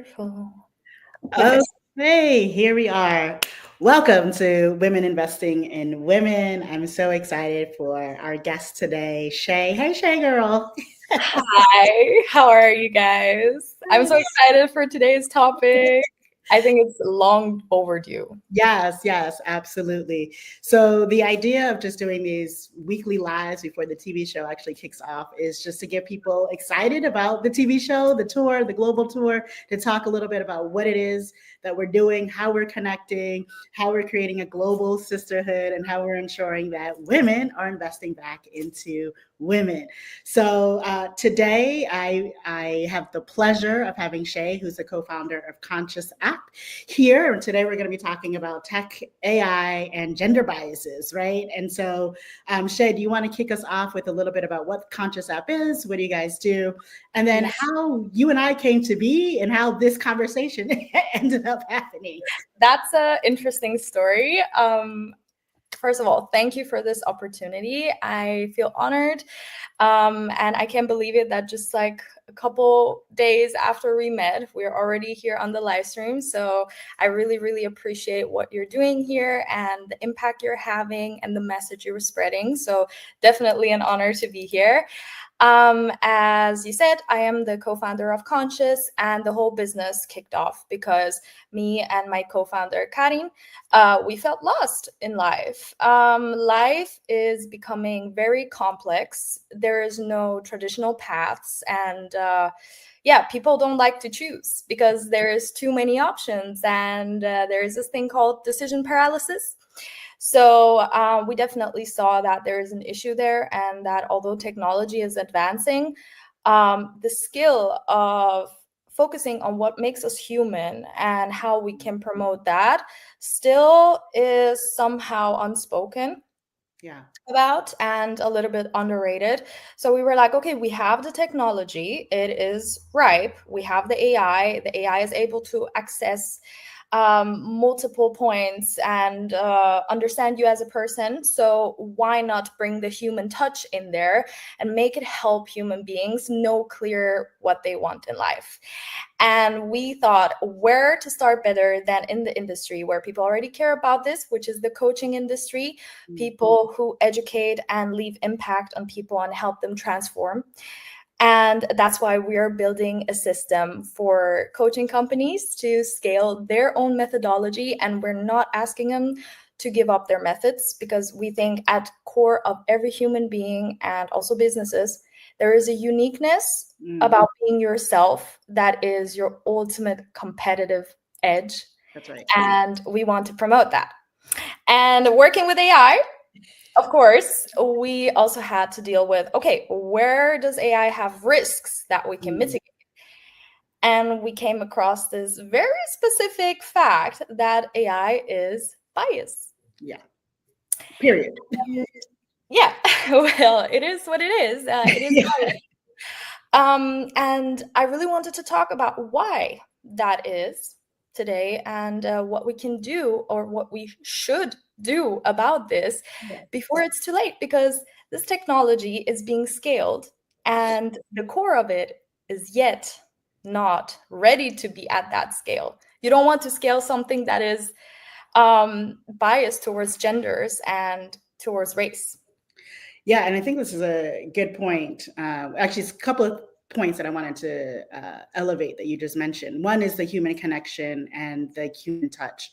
Wonderful. Yes. Okay, here we are. Welcome to Women Investing in Women. I'm so excited for our guest today, Shay. Hey, Shay girl. Hi, how are you guys? I'm so excited for today's topic. I think it's long overdue. Yes, absolutely. So the idea of just doing these weekly lives before the TV show actually kicks off is just to get people excited about the TV show, the tour, the global tour, to talk a little bit about what it is that we're doing, how we're connecting, how we're creating a global sisterhood, and how we're ensuring that women are investing back into women. So today I have the pleasure of having Shay, who's the co-founder of Conscious App, here. And today we're going to be talking about tech, AI, and gender biases, right? And so, Shay, do you want to kick us off with a little bit about what Conscious App is? What do you guys do? And then Yeah. how you and I came to be and how this conversation ended up happening. That's an interesting story. First of all, thank you for this opportunity. I feel honored. And I can't believe it that just like a couple days after we met, we're already here on the live stream. So I really, really appreciate what you're doing here and the impact you're having and the message you're spreading. So definitely an honor to be here. As you said, I am the co-founder of Conscious, and the whole business kicked off because me and my co-founder Karim, we felt lost in life. Life is becoming very complex. There is no traditional paths, and people don't like to choose because there is too many options, and there is this thing called decision paralysis. So we definitely saw that there is an issue there, and that although technology is advancing, the skill of focusing on what makes us human and how we can promote that still is somehow unspoken Yeah. about and a little bit underrated. So we were like, okay, we have the technology, it is ripe, we have the AI is able to access multiple points and understand you as a person. So why not bring the human touch in there and make it help human beings know clear what they want in life? And we thought, where to start better than in the industry where people already care about this, which is the coaching industry, people who educate and leave impact on people and help them transform. And that's why we are building a system for coaching companies to scale their own methodology. And we're not asking them to give up their methods, because we think at core of every human being and also businesses, there is a uniqueness about being yourself that is your ultimate competitive edge. That's right. And we want to promote that. And working with AI, of course, we also had to deal with, okay, where does AI have risks that we can mitigate? And we came across this very specific fact that AI is biased. Yeah. Period. Yeah, well, it is what it is. It is biased. And I really wanted to talk about why that is today, and what we can do or what we should do about this before it's too late, because this technology is being scaled and the core of it is yet not ready to be at that scale. You don't want to scale something that is biased towards genders and towards race. Yeah, and I think this is a good point. Actually, it's a couple of points that I wanted to elevate that you just mentioned. One is the human connection and the human touch.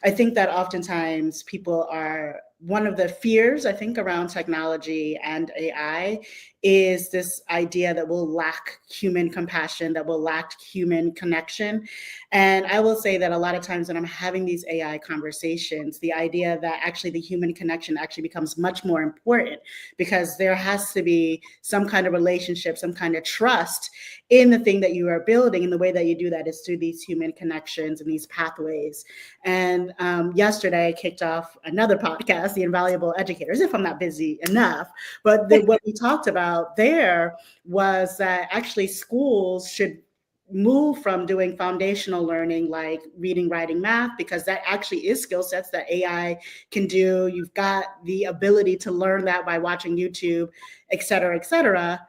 I think that oftentimes people are, one of the fears, I think, around technology and AI is this idea that we'll lack human compassion, that we'll lack human connection. And I will say that a lot of times when I'm having these AI conversations, the idea that actually the human connection actually becomes much more important, because there has to be some kind of relationship, some kind of trust in the thing that you are building. And the way that you do that is through these human connections and these pathways. And yesterday I kicked off another podcast, The Invaluable Educators, if I'm not busy enough. But what we talked about there was that actually schools should move from doing foundational learning like reading, writing, math, because that actually is skill sets that AI can do. You've got the ability to learn that by watching YouTube, et cetera, et cetera.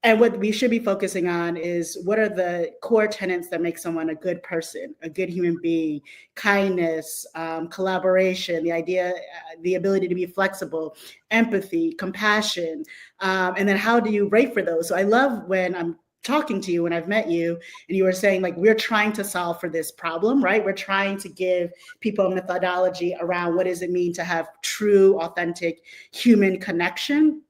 And what we should be focusing on is what are the core tenets that make someone a good person, a good human being: kindness, collaboration, the ability to be flexible, empathy, compassion. And then how do you rate for those? So I love when I'm talking to you, when I've met you, and you were saying, like, we're trying to solve for this problem, right? We're trying to give people a methodology around what does it mean to have true, authentic human connection.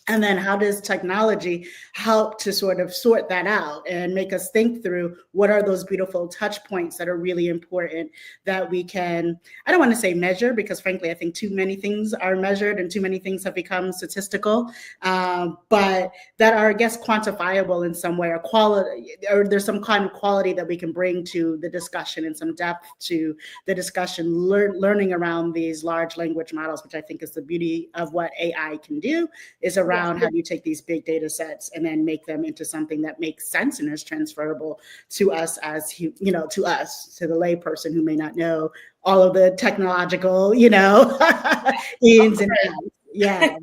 And then how does technology help to sort of sort that out and make us think through what are those beautiful touch points that are really important that we can, I don't want to say measure, because frankly, I think too many things are measured and too many things have become statistical, but that are, I guess, quantifiable in some way, or quality, or there's some kind of quality that we can bring to the discussion and some depth to the discussion, learning around these large language models, which I think is the beauty of what AI can do, is around how do you take these big data sets and then make them into something that makes sense and is transferable to us as, to us, to the layperson who may not know all of the technological, ins and outs. Yeah,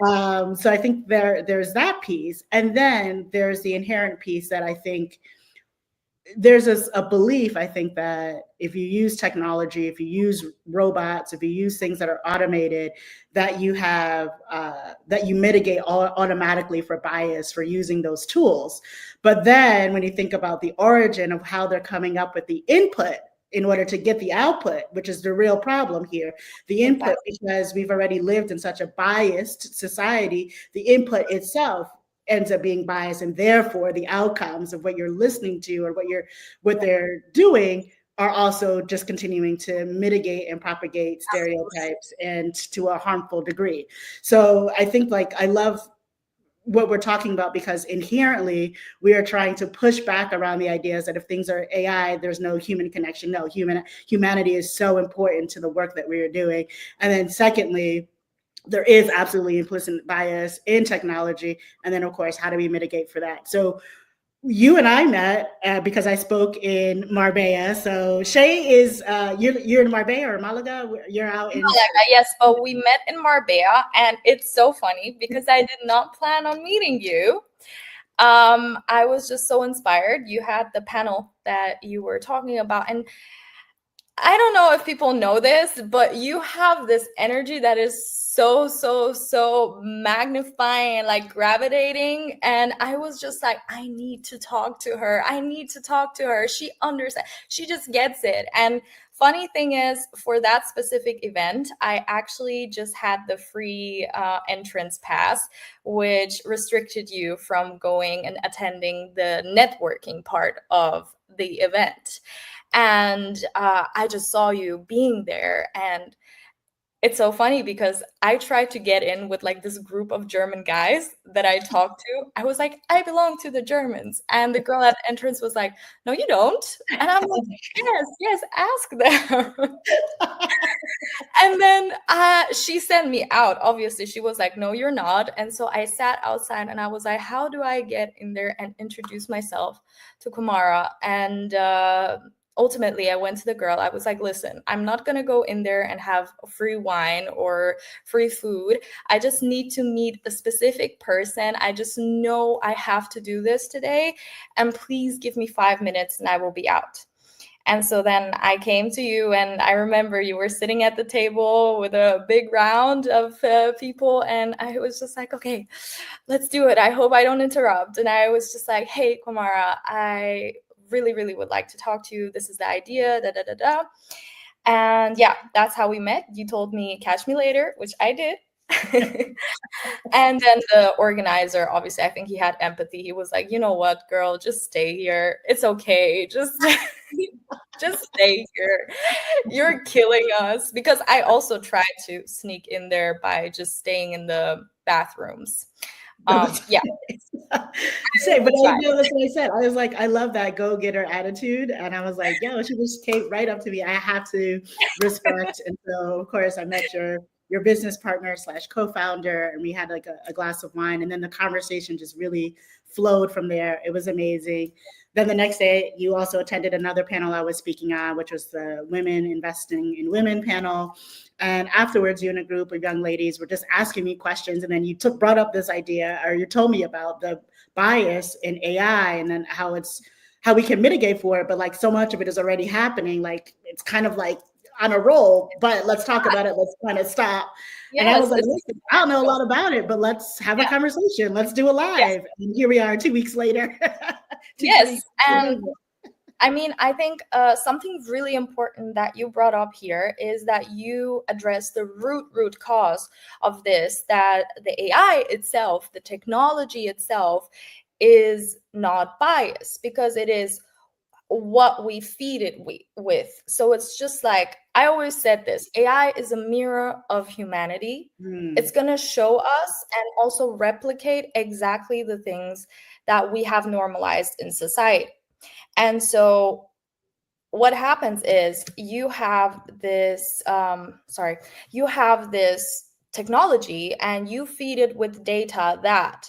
right. So I think there's that piece. And then there's the inherent piece that I think there's a belief, I think, that if you use technology, if you use robots, if you use things that are automated, that you have that you mitigate automatically for bias for using those tools. But then when you think about the origin of how they're coming up with the input in order to get the output, which is the real problem here, the input, because we've already lived in such a biased society, the input itself ends up being biased, and therefore the outcomes of what you're listening to or what they're doing are also just continuing to mitigate and propagate stereotypes, and to a harmful degree. So I think, like, I love what we're talking about, because inherently we are trying to push back around the ideas that if things are AI, there's no human connection. No, humanity is so important to the work that we are doing. And then secondly, there is absolutely implicit bias in technology. And then, of course, how do we mitigate for that? So you and I met because I spoke in Marbella. So Shay is, you're in Marbella or Malaga? You're out in Malaga, yes, but we met in Marbella, and it's so funny because I did not plan on meeting you. I was just so inspired. You had the panel that you were talking about, and I don't know if people know this, but you have this energy that is so magnifying, like gravitating. And I was just like, I need to talk to her. I need to talk to her. She understands. She just gets it. And funny thing is, for that specific event, I actually just had the free entrance pass, which restricted you from going and attending the networking part of the event. And I just saw you being there, and it's so funny because I tried to get in with like this group of German guys that I talked to. I was like, I belong to the Germans, and the girl at entrance was like, no, you don't. And I'm like, yes, ask them. And then she sent me out. Obviously, she was like, no, you're not. And so I sat outside and I was like, how do I get in there and introduce myself to Kumara? And ultimately, I went to the girl. I was like, listen, I'm not going to go in there and have free wine or free food. I just need to meet a specific person. I just know I have to do this today. And please give me 5 minutes and I will be out. And so then I came to you, and I remember you were sitting at the table with a big round of people. And I was just like, okay, let's do it. I hope I don't interrupt. And I was just like, hey, Kumara, I really would like to talk to you. This is the idea, da. And yeah, that's how we met. You told me, catch me later, which I did. And then the organizer, obviously, I think he had empathy. He was like, you know what, girl, just stay here. It's okay. Just stay here. You're killing us. Because I also tried to sneak in there by just staying in the bathrooms. Yeah. Say, but that's what I said. I was like, I love that go-getter attitude. And I was like, yo, she just came right up to me. I have to respect. And so, of course, I met your business partner / co-founder, and we had like a glass of wine. And then the conversation just really flowed from there. It was amazing. Then the next day, you also attended another panel I was speaking on, which was the Women Investing in Women panel. And afterwards, you and a group of young ladies were just asking me questions. And then you brought up this idea, or you told me about the bias in AI and then how we can mitigate for it. But like so much of it is already happening. Like it's kind of like on a roll, but let's talk about it. Let's kind of stop. Yes, and I was like, listen, I don't know a lot about it, but let's have a conversation. Let's do a live. And here we are 2 weeks later. Yes. And I mean, I think something really important that you brought up here is that you address the root cause of this, that the AI itself, the technology itself, is not biased because it is what we feed it with. So it's just like, I always said this, AI is a mirror of humanity. It's going to show us and also replicate exactly the things that we have normalized in society. And so what happens is you have this technology and you feed it with data that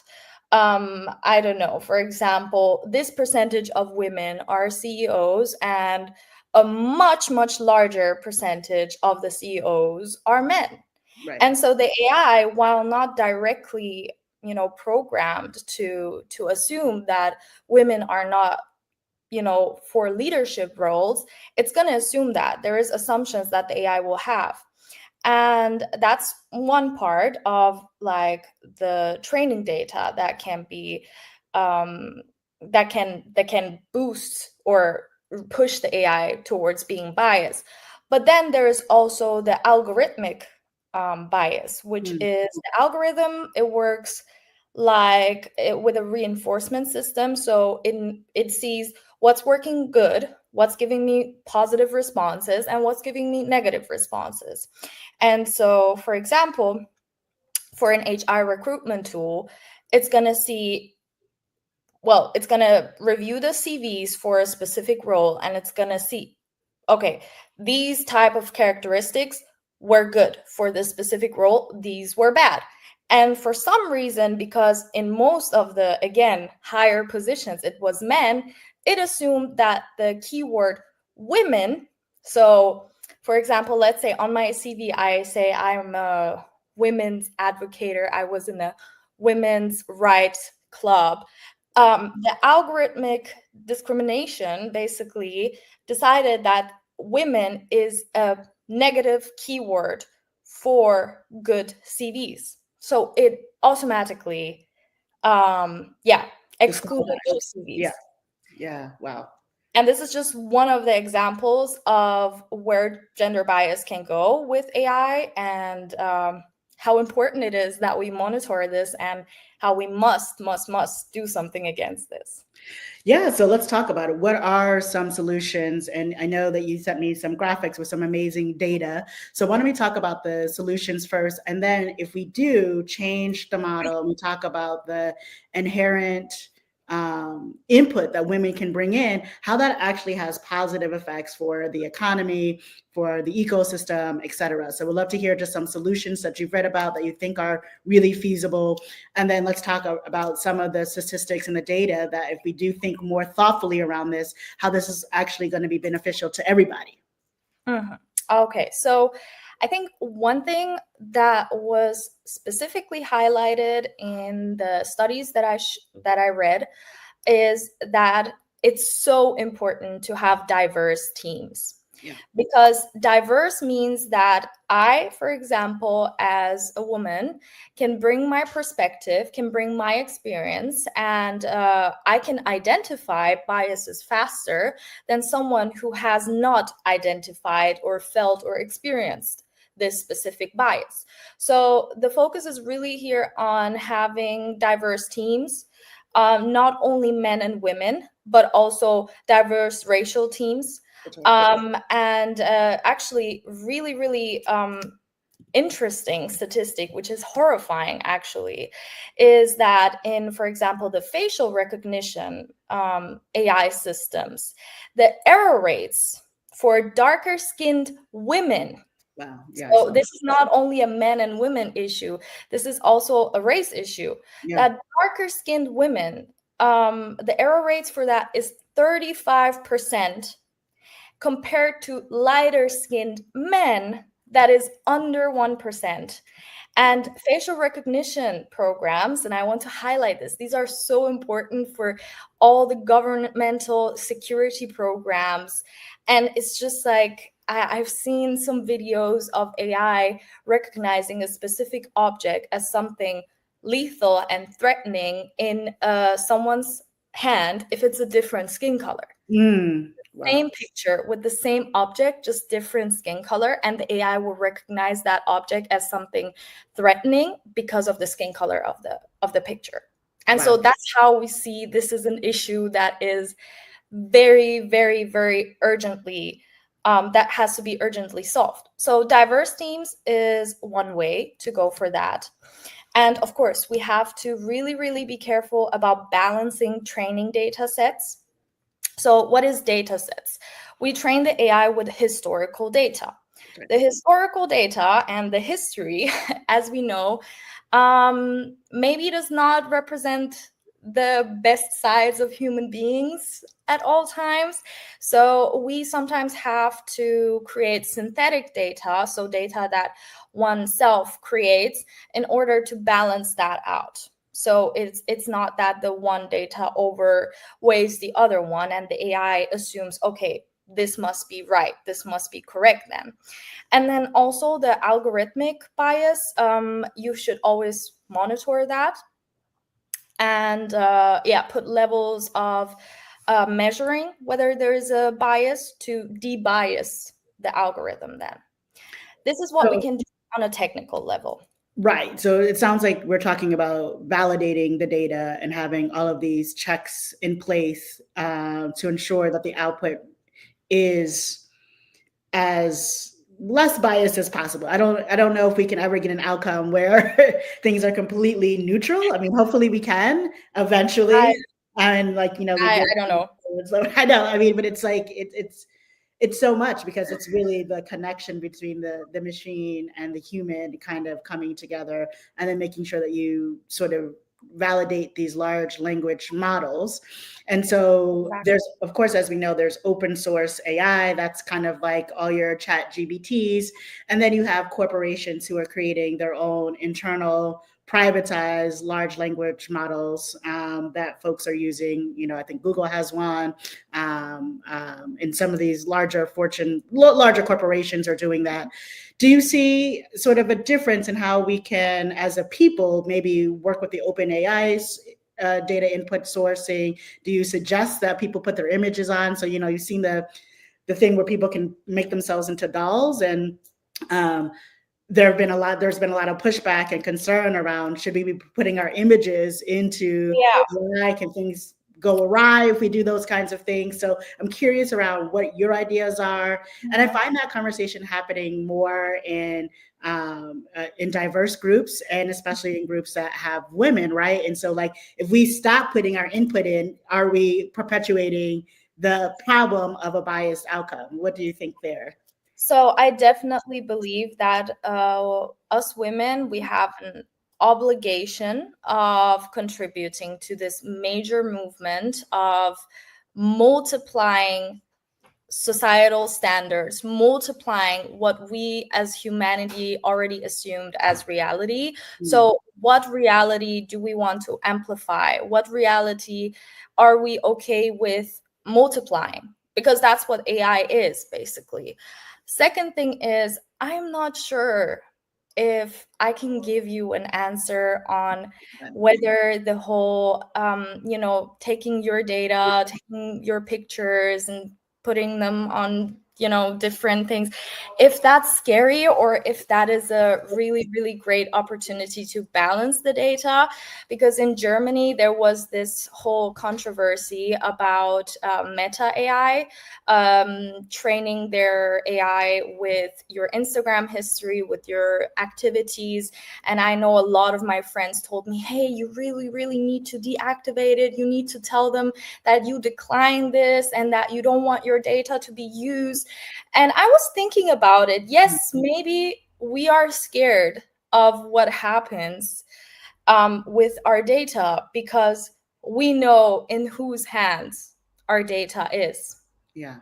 I don't know, for example, this percentage of women are CEOs and a much larger percentage of the CEOs are men. Right. And so the AI, while not directly programmed to assume that women are not for leadership roles, it's going to assume that there is assumptions that the AI will have. And that's one part of like the training data that can be that can boost or push the AI towards being biased. But then there is also the algorithmic bias, which is the algorithm. It works like with a reinforcement system. So it sees what's working good, what's giving me positive responses, and what's giving me negative responses. And so, for example, for an HR recruitment tool, it's going to review the CVs for a specific role, and it's going to see, okay, these type of characteristics were good for this specific role, these were bad. And for some reason, because in most of the, again, higher positions, it was men, it assumed that the keyword women, so for example, let's say on my CV, I say I'm a women's advocate, I was in a women's rights club. The algorithmic discrimination basically decided that women is a negative keyword for good CVs. So it automatically, excluded those CVs. Yeah. Wow. And this is just one of the examples of where gender bias can go with AI, and how important it is that we monitor this and how we must do something against this. Yeah, so let's talk about it. What are some solutions? And I know that you sent me some graphics with some amazing data. So why don't we talk about the solutions first? And then if we do change the model and we talk about the inherent input that women can bring in, how that actually has positive effects for the economy, for the ecosystem, et cetera. So we'd love to hear just some solutions that you've read about that you think are really feasible. And then let's talk about some of the statistics and the data that if we do think more thoughtfully around this, how this is actually going to be beneficial to everybody. Mm-hmm. Okay, so I think one thing that was specifically highlighted in the studies that I read is that it's so important to have diverse teams. Yeah. Because diverse means that I, for example, as a woman, can bring my perspective, can bring my experience, and I can identify biases faster than someone who has not identified or felt or experienced this specific bias. So the focus is really here on having diverse teams, not only men and women, but also diverse racial teams. And actually really interesting statistic, which is horrifying actually, is that in, for example, the facial recognition AI systems, the error rates for darker skinned women. Wow. Yeah, so this is not only a men and women issue, this is also a race issue. Yeah. That darker skinned women, the error rates for that is 35% compared to lighter skinned men that is under 1%. And facial recognition programs, and I want to highlight this, these are so important for all the governmental security programs. And it's just like, I've seen some videos of AI recognizing a specific object as something lethal and threatening in someone's hand if it's a different skin color. Wow. Same picture with the same object, just different skin color, and the AI will recognize that object as something threatening because of the skin color of the picture. And Wow. so that's how we see this is an issue that is very, very, very urgently that has to be urgently solved. So diverse teams is one way to go for that. And of course, we have to really, really be careful about balancing training data sets. So what is data sets? We train the AI with historical data. The historical data and the history, as we know, maybe does not represent the best sides of human beings at all times. So we sometimes have to create synthetic data, so data that oneself creates, in order to balance that out. So it's not that the one data overweighs the other one and the AI assumes, okay, this must be right, this must be correct then. And then also the algorithmic bias, you should always monitor that. And put levels of measuring whether there's a bias to de-bias the algorithm then. This is what we can do on a technical level. Right. So it sounds like we're talking about validating the data and having all of these checks in place to ensure that the output is as less biased as possible. I don't know if we can ever get an outcome where things are completely neutral. I mean, hopefully we can eventually. I don't know. I know. I mean, but it's like it's so much because it's really the connection between the machine and the human kind of coming together and then making sure that you sort of validate these large language models. And so there's, of course, as we know, there's open source AI. That's kind of like all your chat GBTs. And then you have corporations who are creating their own internal privatized large language models that folks are using. You know, I think Google has one, and some of these larger corporations are doing that. Do you see sort of a difference in how we can, as a people, maybe work with the open AI's data input sourcing? Do you suggest that people put their images on? So, you know, you've seen the thing where people can make themselves into dolls, and there's been a lot of pushback and concern around, should we be putting our images into AI? Can things go awry if we do those kinds of things? So I'm curious around what your ideas are. And I find that conversation happening more in diverse groups, and especially in groups that have women, right? And so, like, if we stop putting our input in, are we perpetuating the problem of a biased outcome? What do you think there? So I definitely believe that us women, we have an obligation of contributing to this major movement of multiplying societal standards, multiplying what we as humanity already assumed as reality. So what reality do we want to amplify? What reality are we okay with multiplying? Because that's what AI is, basically. Second thing is, I'm not sure if I can give you an answer on whether the whole, taking your data, taking your pictures and putting them on, different things, if that's scary or if that is a really, really great opportunity to balance the data. Because in Germany, there was this whole controversy about Meta AI training their AI with your Instagram history, with your activities. And I know a lot of my friends told me, hey, you really, really need to deactivate it. You need to tell them that you decline this and that you don't want your data to be used. And I was thinking about it. Yes, maybe we are scared of what happens with our data because we know in whose hands our data is. Yeah.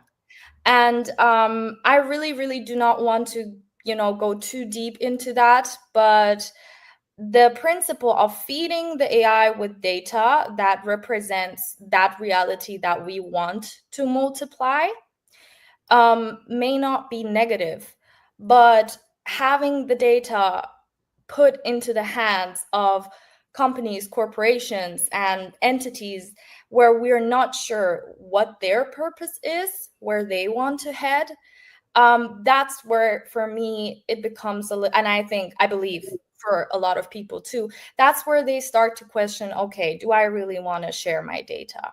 And I really, really do not want to, go too deep into that, but the principle of feeding the AI with data that represents that reality that we want to multiply may not be negative, but having the data put into the hands of companies, corporations, and entities where we're not sure what their purpose is, where they want to head, that's where, for me, it becomes and I believe for a lot of people too, that's where they start to question, okay, do I really want to share my data?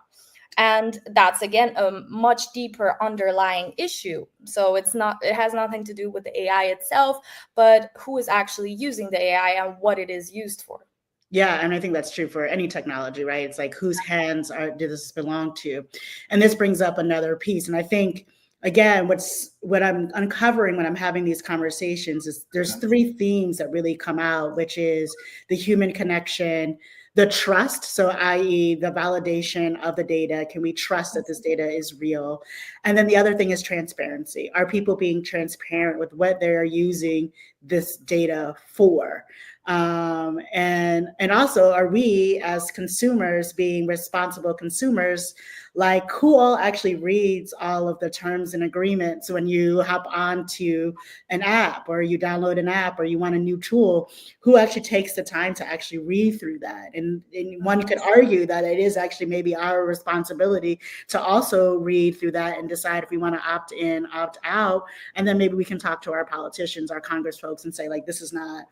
And that's, again, a much deeper underlying issue. So it has nothing to do with the AI itself, but who is actually using the AI and what it is used for. Yeah, and I think that's true for any technology, right? It's like, whose hands do this belong to? And this brings up another piece. And I think, again, what I'm uncovering when I'm having these conversations is there's three themes that really come out, which is the human connection, the trust, so i.e. the validation of the data. Can we trust that this data is real? And then the other thing is transparency. Are people being transparent with what they're using this data for? And also, are we as consumers being responsible consumers? Like, who all actually reads all of the terms and agreements when you hop onto an app, or you download an app, or you want a new tool? Who actually takes the time to actually read through that? And one could argue that it is actually maybe our responsibility to also read through that and decide if we want to opt in, opt out. And then maybe we can talk to our politicians, our Congress folks, and say, like, this is not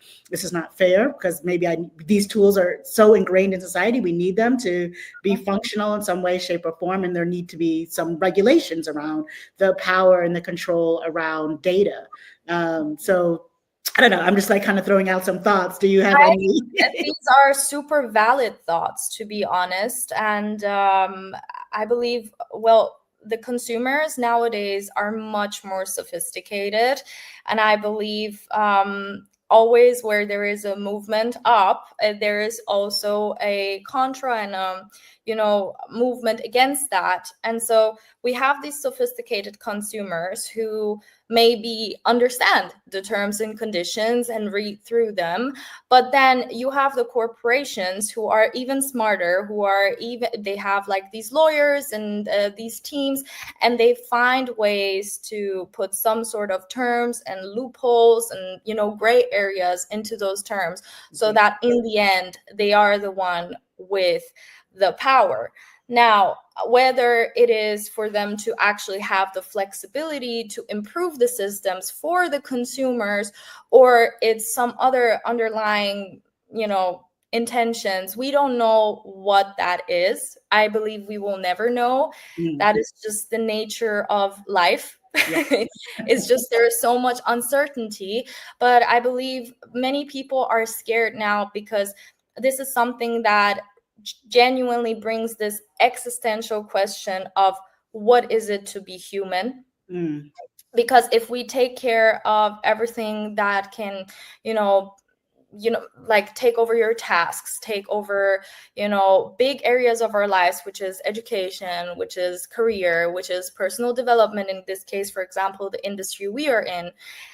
fair, because maybe these tools are so ingrained in society. We need them to be functional in some way, shape, or form. And there need to be some regulations around the power and the control around data. So I don't know. I'm just like kind of throwing out some thoughts. Do you have any? These are super valid thoughts, to be honest. And I believe, well, the consumers nowadays are much more sophisticated. And I believe always where there is a movement up, there is also a contra and movement against that. And so we have these sophisticated consumers who maybe understand the terms and conditions and read through them, but then you have the corporations who are even smarter, they have like these lawyers and these teams, and they find ways to put some sort of terms and loopholes and gray areas into those terms, so that in the end they are the one with the power. Now, whether it is for them to actually have the flexibility to improve the systems for the consumers, or it's some other underlying, intentions, we don't know what that is. I believe we will never know. That is just the nature of life. Yeah. It's just, there is so much uncertainty. But I believe many people are scared now because this is something that genuinely brings this existential question of what is it to be human? Because if we take care of everything that can, like take over your tasks, take over, big areas of our lives, which is education, which is career, which is personal development, in this case, for example, the industry we are in,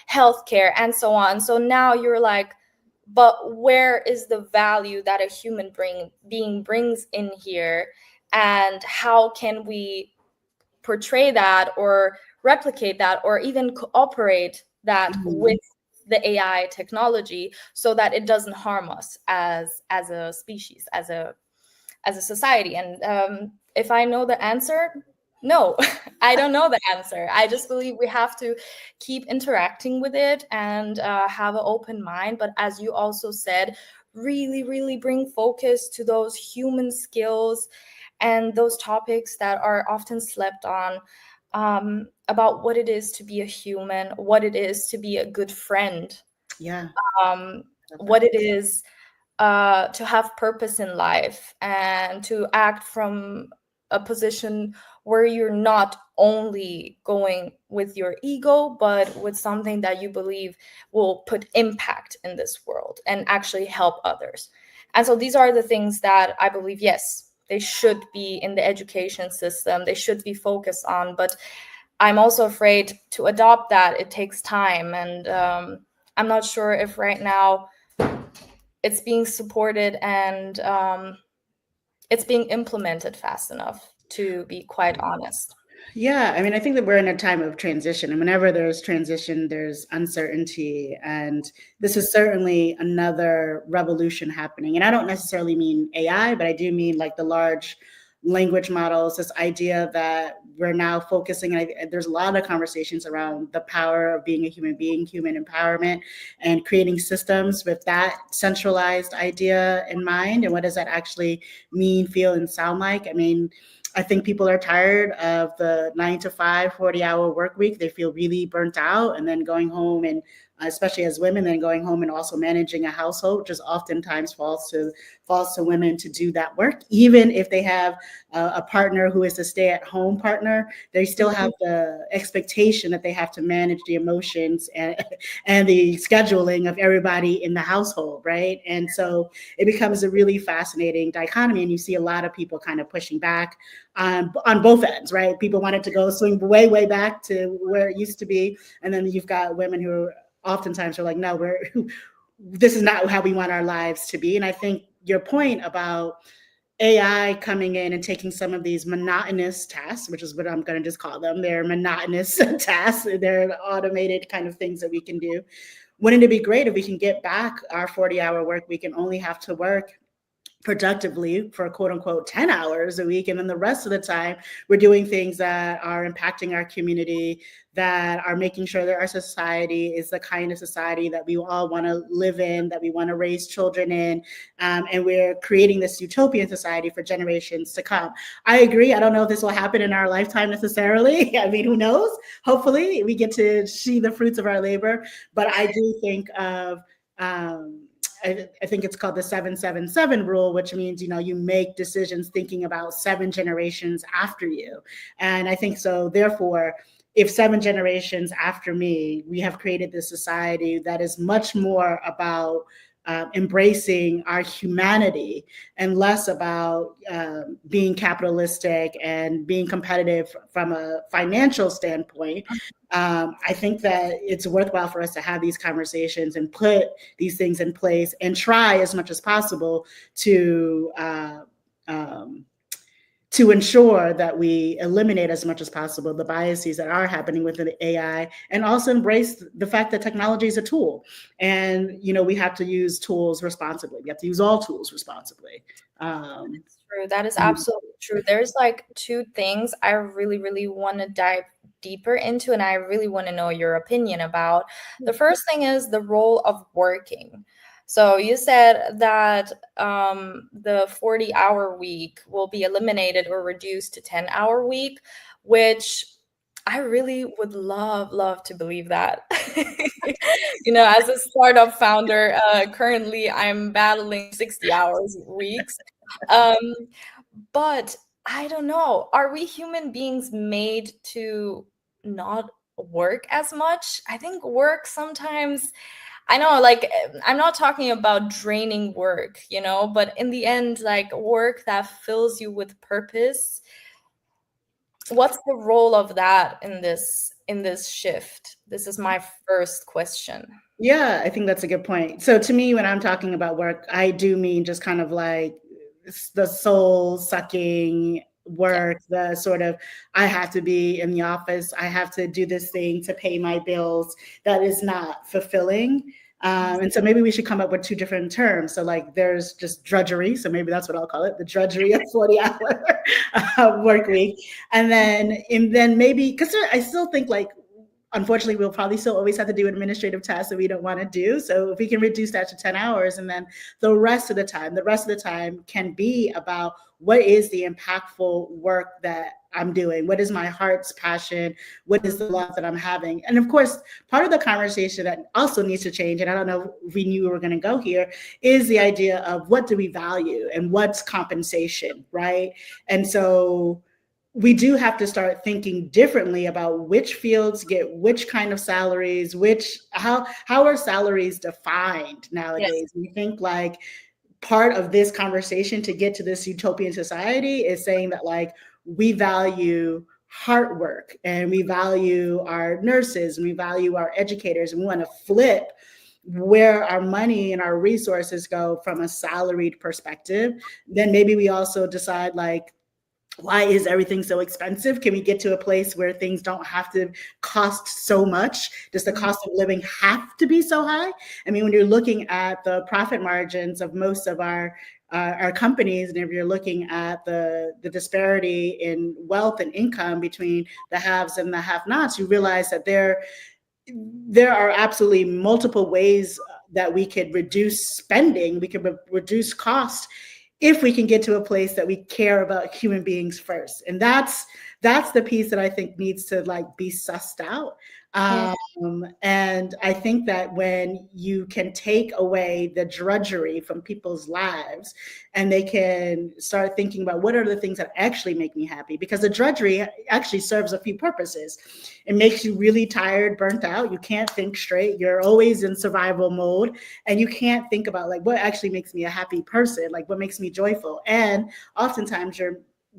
healthcare, and so on. So now you're like, but where is the value that a human being brings in here? And how can we portray that or replicate that or even cooperate that with the AI technology so that it doesn't harm us as a species, as a society? And if I know the answer, no, I don't know the answer. I just believe we have to keep interacting with it and have an open mind. But as you also said, really, really bring focus to those human skills and those topics that are often slept on, about what it is to be a human, what it is to be a good friend, what it is to have purpose in life, and to act from a position where you're not only going with your ego, but with something that you believe will put impact in this world and actually help others. And so these are the things that I believe, yes, they should be in the education system, they should be focused on. But I'm also afraid to adopt that. It takes time, and I'm not sure if right now it's being supported and it's being implemented fast enough, to be quite honest. Yeah, I mean, I think that we're in a time of transition, and whenever there's transition, there's uncertainty, and this is certainly another revolution happening. And I don't necessarily mean AI, but I do mean like the large language models, this idea that we're now focusing, and there's a lot of conversations around the power of being a human being, human empowerment, and creating systems with that centralized idea in mind. And what does that actually mean, feel, and sound like? I mean, I think people are tired of the 9 to 5, 40-hour work week. They feel really burnt out, and then going home, and especially as women, then going home and also managing a household, which is oftentimes falls to women to do that work. Even if they have a partner who is a stay-at-home partner, they still have the expectation that they have to manage the emotions and the scheduling of everybody in the household, right? And so it becomes a really fascinating dichotomy, and you see a lot of people kind of pushing back on both ends, right? People wanted to go swing way back to where it used to be, and then you've got women who oftentimes are like, no, this is not how we want our lives to be. And I think your point about AI coming in and taking some of these monotonous tasks, which is what I'm going to just call them, they're monotonous tasks, they're automated kind of things that we can do. Wouldn't it be great if we can get back our 40-hour work week and only have to work productively for quote unquote 10 hours a week, and then the rest of the time we're doing things that are impacting our community, that are making sure that our society is the kind of society that we all want to live in, that we want to raise children in, and we're creating this utopian society for generations to come. I agree. I don't know if this will happen in our lifetime necessarily. I mean, who knows? Hopefully we get to see the fruits of our labor, but I do think of I think it's called the 777 rule, which means, you make decisions thinking about 7 generations after you. And I think so, therefore, if 7 generations after me, we have created this society that is much more about embracing our humanity and less about being capitalistic and being competitive from a financial standpoint, I think that it's worthwhile for us to have these conversations and put these things in place and try as much as possible to ensure that we eliminate as much as possible the biases that are happening within the AI, and also embrace the fact that technology is a tool, and we have to use tools responsibly. We have to use all tools responsibly. That's true. That is absolutely true. There's like 2 things I really want to dive deeper into, and I really want to know your opinion about. The first thing is the role of working. So you said that the 40-hour week will be eliminated or reduced to 10-hour week, which I really would love to believe that. As a startup founder, currently I'm battling 60 hours weeks. But I don't know. Are we human beings made to not work as much? I think work sometimes, I know, like, I'm not talking about draining work, but in the end, like, work that fills you with purpose. What's the role of that in this shift? This is my first question. Yeah, I think that's a good point. So to me, when I'm talking about work, I do mean just kind of like the soul sucking work, the sort of, I have to be in the office, I have to do this thing to pay my bills, that is not fulfilling. And so maybe we should come up with 2 different terms. So like there's just drudgery. So maybe that's what I'll call it, the drudgery of 40-hour work week. And then maybe, because I still think like, unfortunately, we'll probably still always have to do administrative tasks that we don't want to do. So if we can reduce that to 10 hours, and then the rest of the time can be about what is the impactful work that I'm doing? What is my heart's passion? What is the love that I'm having? And of course, part of the conversation that also needs to change, and I don't know if we knew we were going to go here, is the idea of what do we value and what's compensation, right? And so we do have to start thinking differently about which fields get which kind of salaries, how are salaries defined nowadays? Yes. We think like part of this conversation to get to this utopian society is saying that like we value hard work and we value our nurses and we value our educators, and we want to flip where our money and our resources go from a salaried perspective. Then maybe we also decide like, why is everything so expensive? Can we get to a place where things don't have to cost so much? Does the cost of living have to be so high? I mean, when you're looking at the profit margins of most of our companies, and if you're looking at the disparity in wealth and income between the haves and the have-nots, you realize that there are absolutely multiple ways that we could reduce spending, we could reduce cost, if we can get to a place that we care about human beings first. And that's the piece that I think needs to like be sussed out. And I think that when you can take away the drudgery from people's lives and they can start thinking about what are the things that actually make me happy, because the drudgery actually serves a few purposes. It makes you really tired, burnt out. You can't think straight. You're always in survival mode, and you can't think about like what actually makes me a happy person, like what makes me joyful. And oftentimes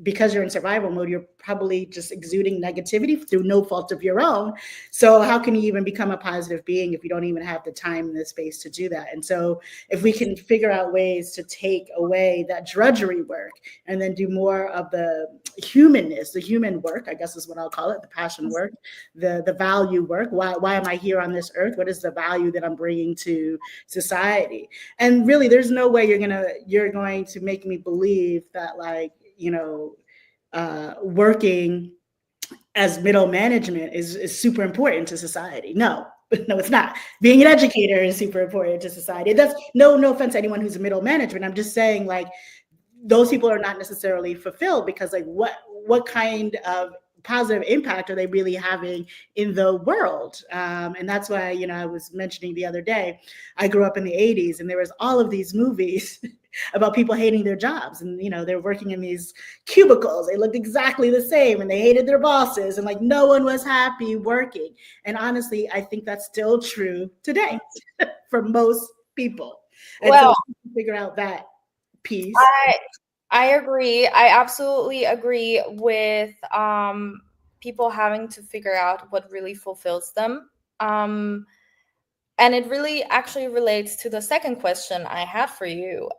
because you're in survival mode, you're probably just exuding negativity through no fault of your own. So how can you even become a positive being if you don't even have the time and the space to do that? And so if we can figure out ways to take away that drudgery work and then do more of the humanness, the human work, I guess is what I'll call it, the passion work, the value work. Why am I here on this earth? What is the value that I'm bringing to society? And really, there's no way you're going to make me believe that like, working as middle management is super important to society. No, it's not. Being an educator is super important to society. That's no offense to anyone who's a middle management. I'm just saying like those people are not necessarily fulfilled because like what kind of positive impact are they really having in the world? And that's why, I was mentioning the other day, I grew up in the 80s and there was all of these movies about people hating their jobs, and they're working in these cubicles, they looked exactly the same and they hated their bosses, and like no one was happy working. And honestly, I think that's still true today for most people. And so figure out that piece. I agree. I absolutely agree with people having to figure out what really fulfills them. And it really actually relates to the second question I had for you,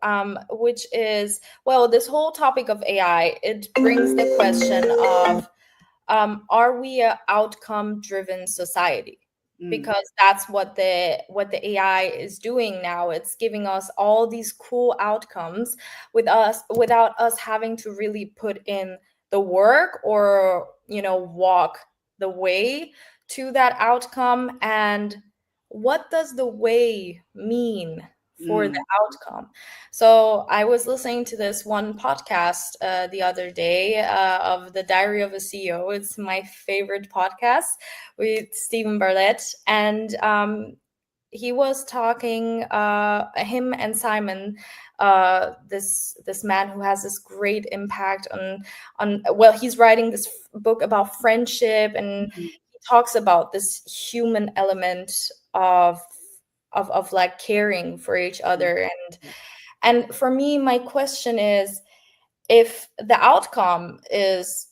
which is, well, this whole topic of AI, it brings the question of, are we an outcome-driven society? Because that's what the AI is doing now. It's giving us all these cool outcomes without us having to really put in the work or walk the way to that outcome. And what does the way mean for the outcome? So I was listening to this one podcast the other day of The Diary of a CEO. It's my favorite podcast with Stephen Bartlett. And he was talking, him and Simon, this man who has this great impact on well, he's writing this book about friendship, and he talks about this human element of like caring for each other. And for me, my question is, if the outcome is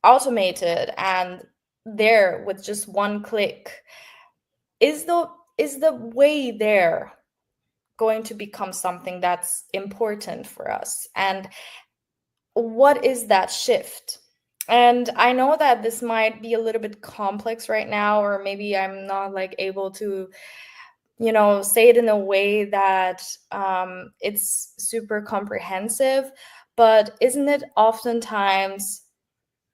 automated and there with just one click, is the way there going to become something that's important for us? And what is that shift? And I know that this might be a little bit complex right now, or maybe I'm not like able to say it in a way that it's super comprehensive, but isn't it oftentimes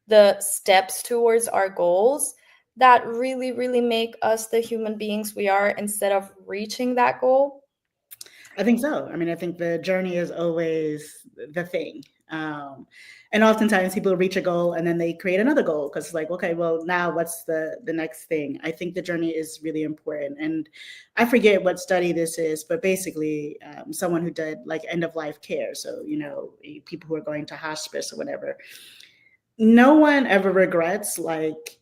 the steps towards our goals that really, really make us the human beings we are, instead of reaching that goal? I think so. I mean, I think the journey is always the thing. And oftentimes people reach a goal and then they create another goal because it's like, okay, well, now what's the next thing? I think the journey is really important. And I forget what study this is, but basically someone who did like end of life care. So, people who are going to hospice or whatever. No one ever regrets like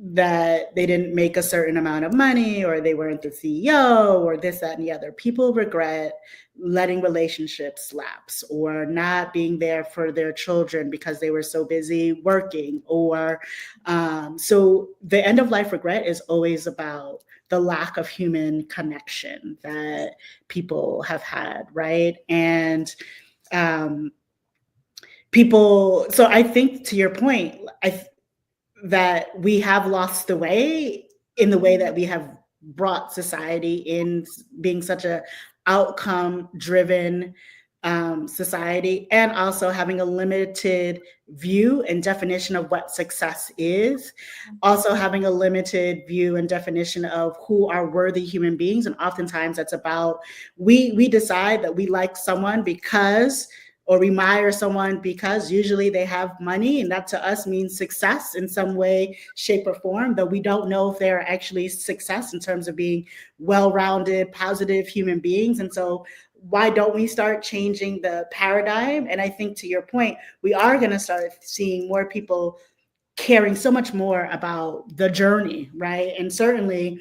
that they didn't make a certain amount of money, or they weren't the CEO, or this, that, and the other. People regret letting relationships lapse, or not being there for their children because they were so busy working, or so the end of life regret is always about the lack of human connection that people have had, right? And people, so I think, to your point, that we have lost the way in the way that we have brought society in being such a outcome driven society, and also having a limited view and definition of what success is, also having a limited view and definition of who are worthy human beings. And oftentimes that's about, we decide that we like someone because, or we admire someone because usually they have money, and that to us means success in some way, shape, or form, but we don't know if they're actually success in terms of being well-rounded, positive human beings. And so why don't we start changing the paradigm? And I think, to your point, we are going to start seeing more people caring so much more about the journey, right? And certainly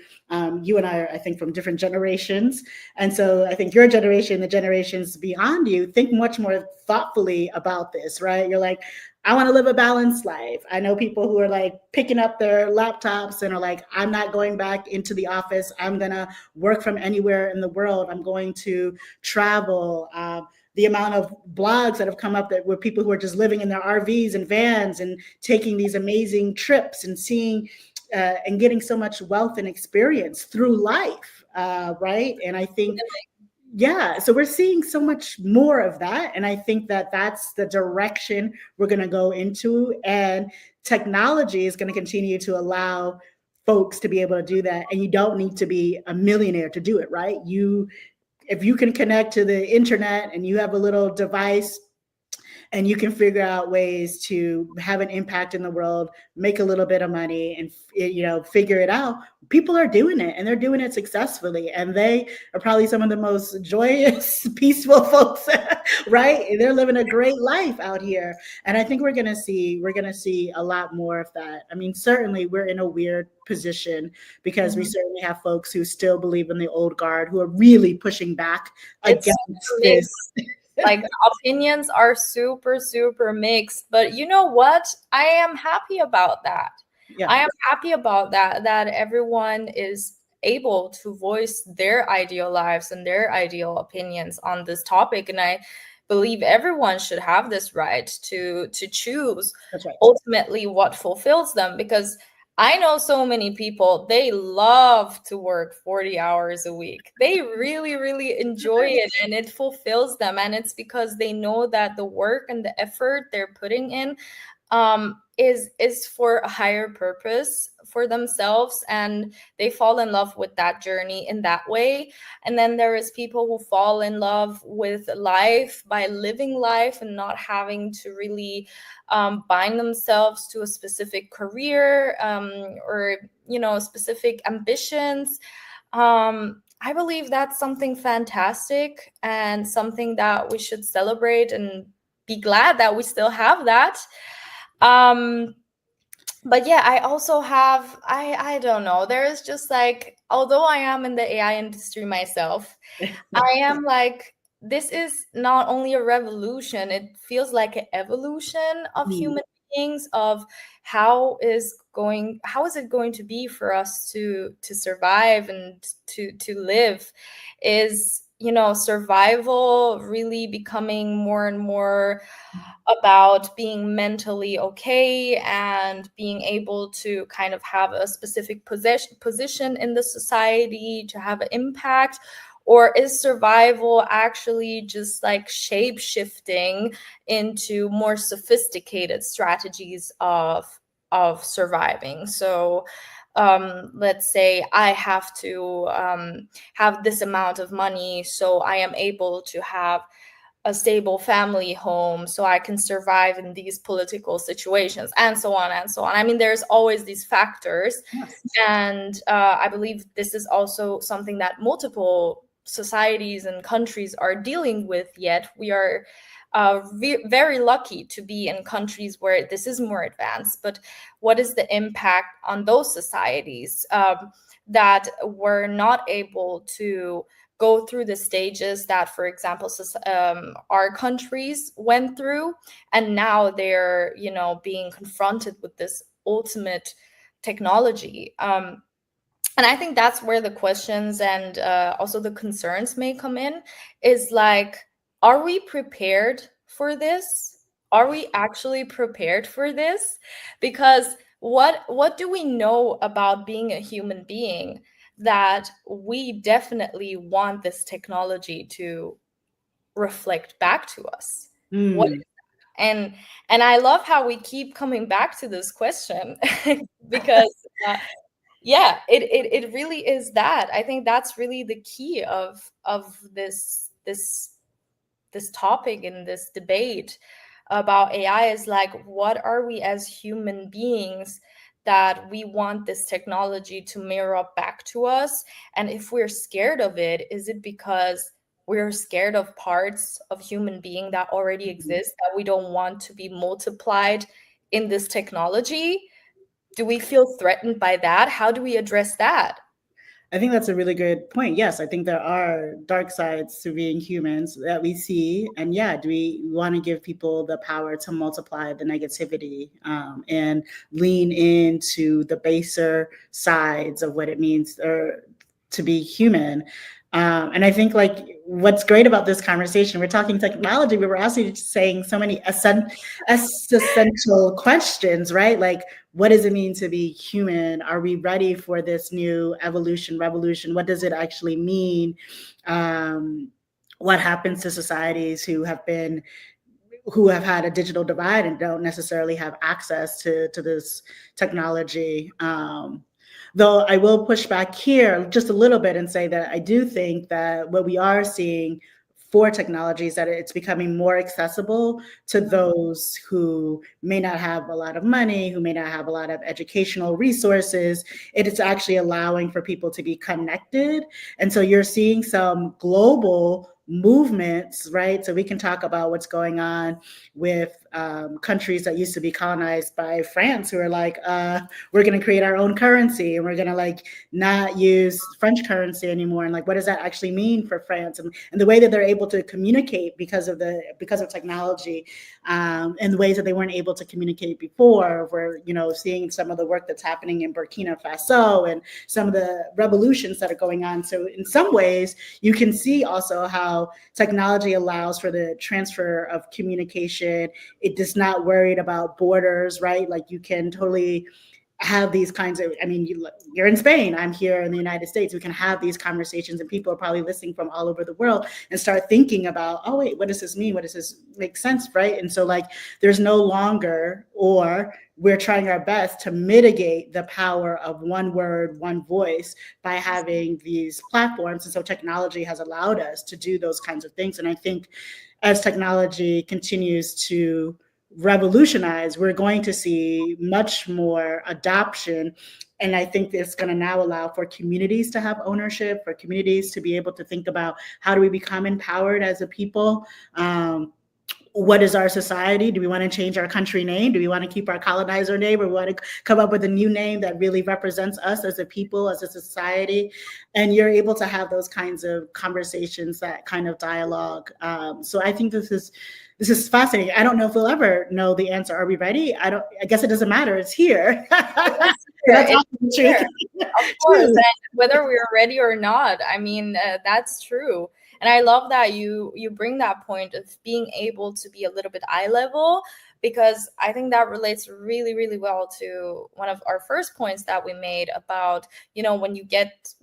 you and I are, I think, from different generations. And so I think your generation, the generations beyond you, think much more thoughtfully about this, right? You're like, I want to live a balanced life. I know people who are like picking up their laptops and are like, I'm not going back into the office. I'm going to work from anywhere in the world. I'm going to travel. The amount of blogs that have come up that were people who are just living in their RVs and vans and taking these amazing trips and seeing and getting so much wealth and experience through life, right? And I think, yeah, so we're seeing so much more of that. And I think that that's the direction we're going to go into. And technology is going to continue to allow folks to be able to do that. And you don't need to be a millionaire to do it, right? If you can connect to the internet and you have a little device and you can figure out ways to have an impact in the world, make a little bit of money, and figure it out. People are doing it, and they're doing it successfully, and they are probably some of the most joyous, peaceful folks, right? They're living a great life out here, and I think we're gonna see a lot more of that. I mean, certainly we're in a weird position because we certainly have folks who still believe in the old guard, who are really pushing back against this. Like, opinions are super, super mixed, but you know what? I am happy about that. Yeah. I am happy about that everyone is able to voice their ideal lives and their ideal opinions on this topic. And I believe everyone should have this right to choose ultimately what fulfills them, because I know so many people, they love to work 40 hours a week. They really, really enjoy it, and it fulfills them. And it's because they know that the work and the effort they're putting in is for a higher purpose for themselves, and they fall in love with that journey in that way. And then there is people who fall in love with life by living life and not having to really bind themselves to a specific career or specific ambitions. I believe that's something fantastic and something that we should celebrate and be glad that we still have that. But yeah, I also have, I don't know, there is just like, although I am in the AI industry myself, I am like, this is not only a revolution, it feels like an evolution of human beings, of how is it going to be for us to survive and to live. Is survival really becoming more and more about being mentally okay and being able to kind of have a specific position in the society to have an impact? Or is survival actually just like shape shifting into more sophisticated strategies of surviving? So let's say I have to have this amount of money so I am able to have a stable family home so I can survive in these political situations, and so on and so on. I mean, there's always these factors. Yes. And I believe this is also something that multiple societies and countries are dealing with, yet we are very lucky to be in countries where this is more advanced, but what is the impact on those societies that were not able to go through the stages that, for example, our countries went through, and now they're, being confronted with this ultimate technology. And I think that's where the questions and also the concerns may come in, is like, are we prepared for this? Are we actually prepared for this? Because what do we know about being a human being that we definitely want this technology to reflect back to us? What and I love how we keep coming back to this question because yeah, it really is that. I think that's really the key of this topic and this debate about AI, is like, what are we as human beings that we want this technology to mirror up back to us? And if we're scared of it, is it because we're scared of parts of human being that already exist that we don't want to be multiplied in this technology? Do we feel threatened by that? How do we address that? I think that's a really good point. Yes, I think there are dark sides to being humans that we see. And yeah, do we want to give people the power to multiply the negativity and lean into the baser sides of what it means to be human? And I think like what's great about this conversation, we're talking technology, but we're also saying so many essential questions, right? Like, what does it mean to be human? Are we ready for this new revolution? What does it actually mean? What happens to societies who have had a digital divide and don't necessarily have access to this technology? Though I will push back here just a little bit and say that I do think that what we are seeing for technology is that it's becoming more accessible to those who may not have a lot of money, who may not have a lot of educational resources. It is actually allowing for people to be connected. And so you're seeing some global movements, right? So we can talk about what's going on with countries that used to be colonized by France, who are like, we're going to create our own currency, and we're going to like not use French currency anymore. And like, what does that actually mean for France? And the way that they're able to communicate because of technology, and the ways that they weren't able to communicate before. We're seeing some of the work that's happening in Burkina Faso and some of the revolutions that are going on. So in some ways, you can see also how technology allows for the transfer of communication. It is not worried about borders, right? Like you can totally have these kinds of, you're in Spain, I'm here in the United States. We can have these conversations, and people are probably listening from all over the world and start thinking about, oh wait, what does this mean? What does this make sense, right? And so like, there's no longer, or we're trying our best to mitigate the power of one word, one voice by having these platforms. And so technology has allowed us to do those kinds of things. And I think as technology continues to revolutionize, we're going to see much more adoption. And I think it's going to now allow for communities to have ownership, for communities to be able to think about, how do we become empowered as a people? What is our society? Do we want to change our country name? Do we want to keep our colonizer name? Or we want to come up with a new name that really represents us as a people, as a society? And you're able to have those kinds of conversations, that kind of dialogue. So I think this is fascinating. I don't know if we'll ever know the answer. Are we ready? I guess it doesn't matter. It's here. It's here. Of course, and whether we're ready or not, that's true. And I love that you bring that point of being able to be a little bit eye level, because I think that relates really, really well to one of our first points that we made about,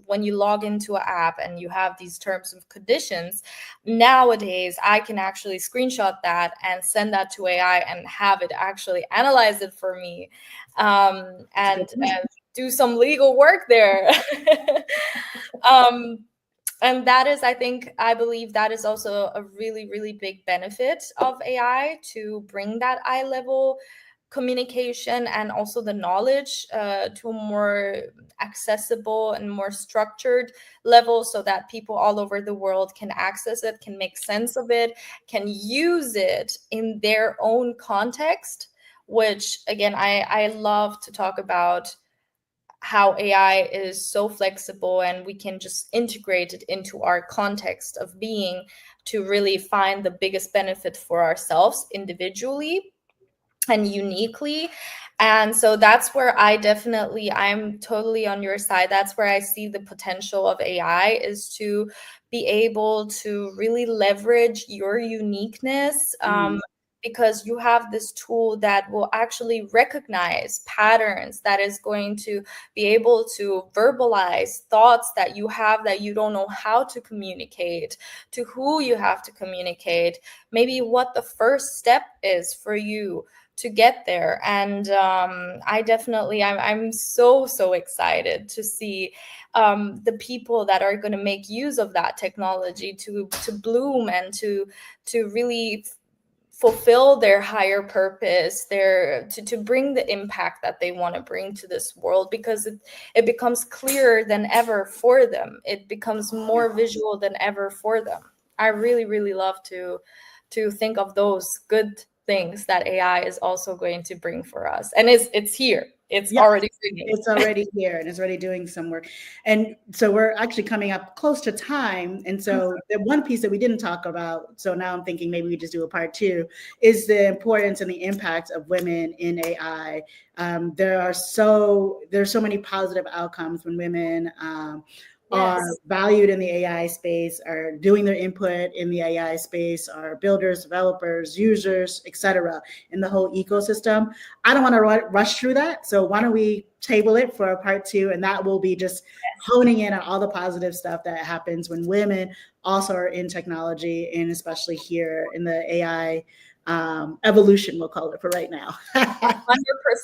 when you log into an app and you have these terms and conditions. Nowadays, I can actually screenshot that and send that to AI and have it actually analyze it for me, and do some legal work there. And that is, I believe that is also a really, really big benefit of AI, to bring that eye level communication and also the knowledge to a more accessible and more structured level, so that people all over the world can access it, can make sense of it, can use it in their own context. Which again, I love to talk about how AI is so flexible and we can just integrate it into our context of being to really find the biggest benefit for ourselves individually and uniquely. And so that's where I'm totally on your side. That's where I see the potential of AI, is to be able to really leverage your uniqueness, because you have this tool that will actually recognize patterns, that is going to be able to verbalize thoughts that you have that you don't know how to communicate, to who you have to communicate, maybe what the first step is for you to get there. And I'm so excited to see the people that are going to make use of that technology to bloom and to really fulfill their higher purpose, to bring the impact that they want to bring to this world, because it becomes clearer than ever for them. It becomes more visual than ever for them. I really love to think of those good things that AI is also going to bring for us. And it's here. It's already bringing. It's already here and it's already doing some work. And so we're actually coming up close to time. And so the one piece that we didn't talk about, so now I'm thinking maybe we just do a part 2, is the importance and the impact of women in AI. There's so many positive outcomes when women are valued in the AI space, are doing their input in the AI space, are builders, developers, users, etc., in the whole ecosystem. I don't want to rush through that. So why don't we table it for a part 2, and that will be just honing in on all the positive stuff that happens when women also are in technology, and especially here in the AI evolution, we'll call it for right now. 100%.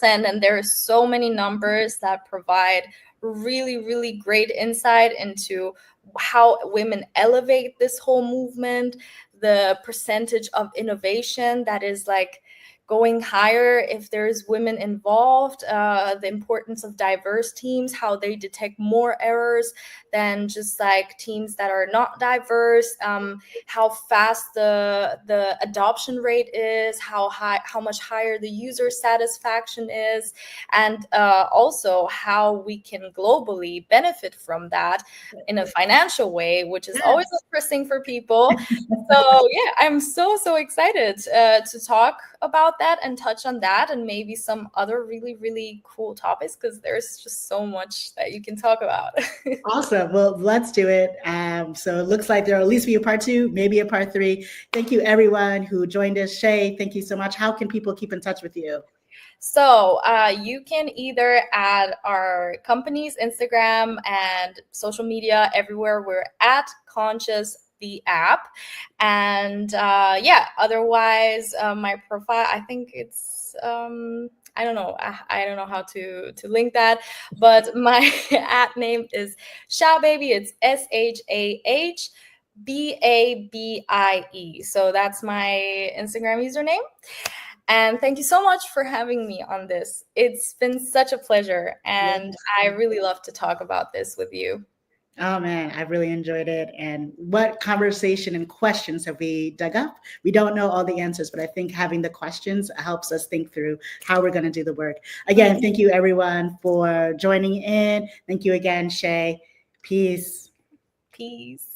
And there are so many numbers that provide really great insight into how women elevate this whole movement, the percentage of innovation that is like going higher if there's women involved, the importance of diverse teams, how they detect more errors than just like teams that are not diverse, how fast the adoption rate is, how much higher the user satisfaction is, and also how we can globally benefit from that in a financial way, which is always interesting for people. So yeah, I'm so excited to talk about that and touch on that, and maybe some other really cool topics, because there's just so much that you can talk about. Awesome. Well, let's do it. So it looks like there'll at least be a part 2, maybe a part 3. Thank you, everyone who joined us. Shay, thank you so much. How can people keep in touch with you? So you can either add our company's Instagram and social media everywhere. We're at Conscious the app. And otherwise my profile, I think it's I don't know how to link that, but my at name is Shahbaby. It's SHAHBABIE. So that's my Instagram username. And thank you so much for having me on this. It's been such a pleasure, and I really love to talk about this with you. Oh man, I really enjoyed it. And what conversation and questions have we dug up? We don't know all the answers, but I think having the questions helps us think through how we're going to do the work. Again, thank you everyone for joining in. Thank you again, Shay. Peace. Peace.